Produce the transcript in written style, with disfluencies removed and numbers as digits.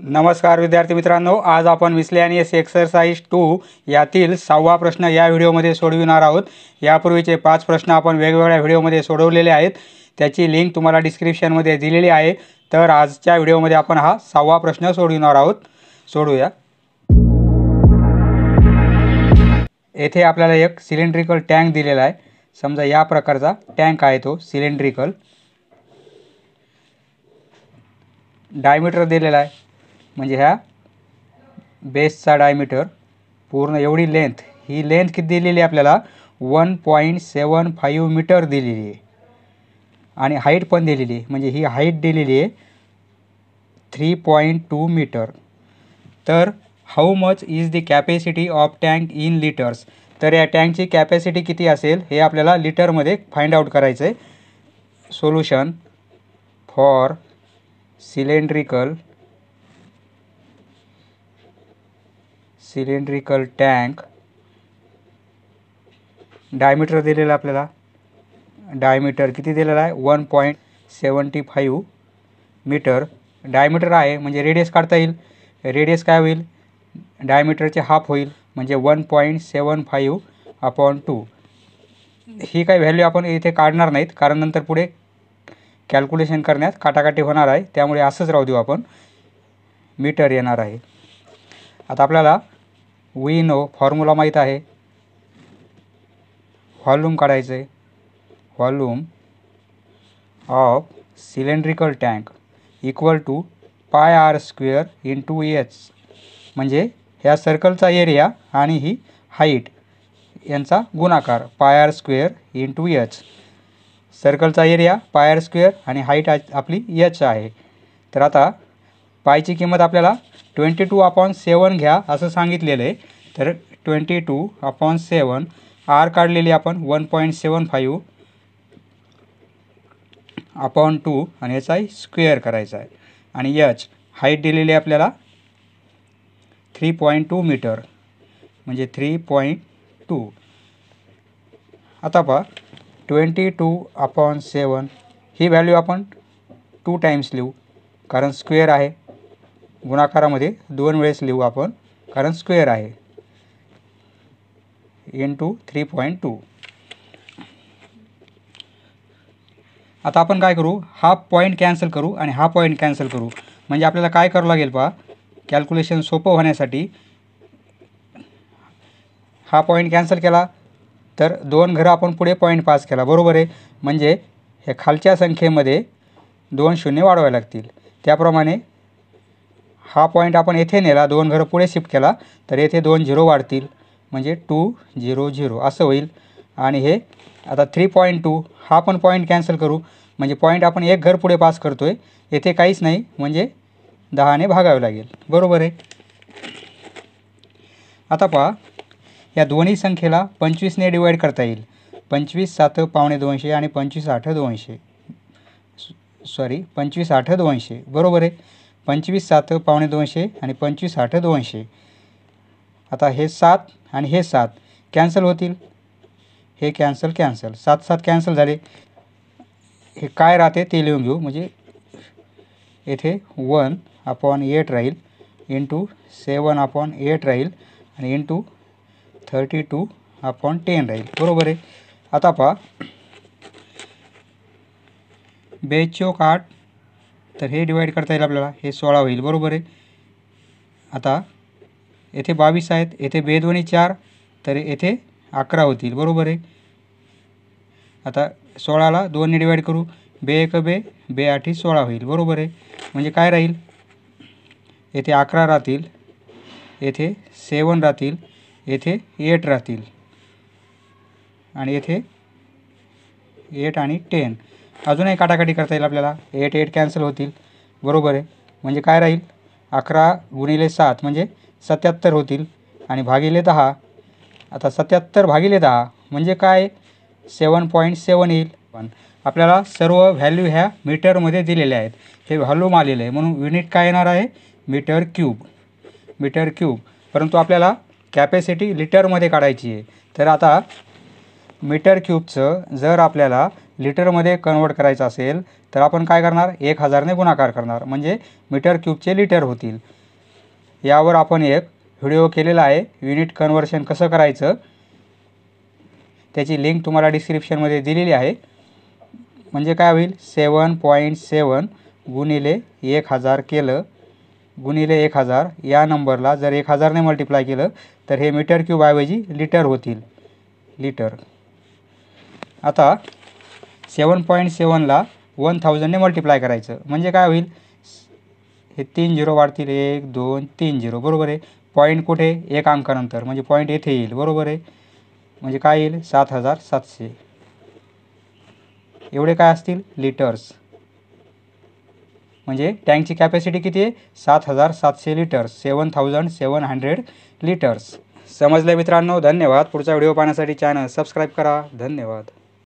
नमस्कार विद्यार्थी मित्रांनो, आज आपण मिसलेनियस एक्सरसाइज 2 यातील 6वा प्रश्न या व्हिडिओमध्ये सोडविणार आहोत। यापूर्वीचे 5 प्रश्न आपण वेगवेगळ्या व्हिडिओमध्ये सोडवलेले आहेत, त्याची लिंक तुम्हाला डिस्क्रिप्शनमध्ये दिलेली आहे। तर आजच्या व्हिडिओमध्ये आपण हा 6वा प्रश्न सोडविणार आहोत। सोडूया। येथे आपल्याला एक सिलेंड्रिकल टँक दिलेला आहे। समजा या प्रकारचा टँक आहे, तो सिलेंड्रिकल। डायमीटर दिलेला आहे, म्हणजे ह्या बेसचा डायमीटर पूर्ण एवढी लेंथ, ही लेंथ किती दिलेली आहे आपल्याला 1.75 मीटर दिलेली आहे। आणि हाईट पण दिलेली आहे, म्हणजे ही हाईट दिलेली आहे 3.2 मीटर। तर how much is the capacity of tank in litres. तर या टँकची कॅपॅसिटी किती असेल हे आपल्याला लिटरमध्ये फाइंड आउट करायचं आहे। Solution for cylindrical tank. Diameter दिलेला आपल्याला, डायमीटर किती दिलेला आहे 1.75 मीटर। डायमीटर आहे म्हणजे रेडियस काढता येईल, रेडियस काय होईल डायमीटरचे हाफ होईल, म्हणजे 1.75/2। ही काही व्हॅल्यू आपण इथे काढणार नाहीत, कारण नंतर पुढे कॅल्क्युलेशन करण्यात काटाकाटी होणार आहे, त्यामुळे असंच राहू देऊ आपण, मीटर येणार आहे। आता आपल्याला वी नो फॉर्म्युला माहीत आहे, व्हॉल्यूम काढायचं आहे। Volume of cylindrical tank equal to πr² × h, म्हणजे ह्या सर्कलचा एरिया आणि ही हाईट यांचा गुणाकार πr² × h। सर्कलचा एरिया πr² आणि हाईट आपली h आहे। तर आता पायची किंमत आपल्याला 22/7 घ्या असं सांगितलेलं आहे। तर 22/7, r काढलेली आपण 1.75/2 आणि याचा स्क्वेअर करायचा आहे। आणि h हाईट दिलेली आपल्याला 3.2 मीटर, म्हणजे 3.2। आता पहा 22/7 ही व्हॅल्यू आपण 2 टाइम्स लिहू, कारण स्क्वेअर आहे। गुणाकारामध्ये 2 वेळेस लिहू आपण, कारण स्क्वेअर आहे, इंटू 3.2। आता आपण काय करू, हा पॉईंट कॅन्सल करू आणि हा पॉईंट कॅन्सल करू, म्हणजे आपल्याला काय करावं लागेल पहा, कॅल्क्युलेशन सोपं होण्यासाठी। हा पॉईंट कॅन्सल केला तर 2 घरं आपण पुढे पॉईंट पास केला, बरोबर आहे। म्हणजे हे खालच्या संख्येमध्ये 2 शून्य वाढवावे लागतील। त्याप्रमाणे हा पॉईंट आपण येथे नेला, 2 घरं पुढे शिफ्ट केला, तर येथे 2 झिरो वाढतील, म्हणजे 2 0 0 असं होईल। आणि हे आता 3.2 हा पण पॉईंट कॅन्सल करू, म्हणजे पॉईंट आपण एक घर पुढे पास करतोय, येथे काहीच नाही, म्हणजे 10 ने भागावे लागेल, बरोबर आहे। आता पहा या दोन्ही संख्येला 25 ने डिवाइड करता येईल। 25 7 पावणे 200 आणि 25 8 200, सॉरी 25 8 200, बरोबर आहे। 25 7 पावणे 200 आणि 25 8 200। आता हे 7 आणि हे 7 कॅन्सल होतील, हे कॅन्सल 7 7 कॅन्सल झाले। हे काय राहते ते लिहून घेऊ, म्हणजे येथे 1/8 राहील, इंटू 7/8 राहील, आणि इंटू 32/10 राहील, बरोबर आहे। आता पहा 42 8, तर हे डिवाइड करता येईल आपल्याला, हे 16 होईल, बरोबर आहे। आता येथे 22 आहेत, येथे 2 2 4, तर येथे 11 होतील, बरोबर आहे। आता 16ला 2 ने डिवाइड करू, 2 1 2, 2 8 16 होईल, बरोबर आहे। म्हणजे काय राहील, येथे 11 राहतील, येथे 7 राहतील, येथे 8 राहतील, आणि येथे 8 आणि 10 अजूनही काटाकाटी करता येईल आपल्याला, 8 8 कॅन्सल होतील, बरोबर आहे। म्हणजे काय राहील 11 × 7 म्हणजे 77 होतील, आणि भागिले 10। आता 77 भागिले 10 म्हणजे काय 7.7 येईल। पण आपल्याला सर्व व्हॅल्यू ह्या मीटरमध्ये दिलेल्या आहेत, हे व्हॉल्यूम आलेलं आहे, म्हणून युनिट काय येणार आहे मीटर क्यूब, परंतु आपल्याला कॅपॅसिटी लिटरमध्ये काढायची आहे। तर आता मीटर क्यूबचं जर आपल्याला लिटरमध्ये कन्वर्ट करायचं असेल तर आपण काय करणार, 1000ने गुणाकार करणार, म्हणजे मीटर क्यूबचे लिटर होतील. यावर आपण एक व्हिडिओ केलेला आहे, युनिट कन्व्हर्शन कसं करायचं, त्याची लिंक तुम्हाला डिस्क्रिप्शनमध्ये दिलेली आहे. म्हणजे काय होईल, 7.7 गुणिले 1000 केलं गुणिले 1000 या नंबरला जर 1000ने मल्टिप्लाय केलं तर हे मीटर क्यूब ऐवजी लिटर होतील, लिटर. आता 7.7ला 1000ने मल्टिप्लाय करायचं म्हणजे काय होईल, हे 3 झिरो वाढतील, 1 2 3 झिरो, बरोबर आहे. पॉईंट कुठे, एक अंकानंतर, म्हणजे पॉईंट येथे येईल, बरोबर आहे. म्हणजे काय येईल, 7700. एवढे काय असतील, लिटर्स. म्हणजे टँकची कॅपॅसिटी किती आहे, 7700 लिटर्स, 7700 लिटर्स. समजले मित्रांनो, धन्यवाद. पुढचा व्हिडिओ पाहण्यासाठी चॅनल सबस्क्राईब करा. धन्यवाद.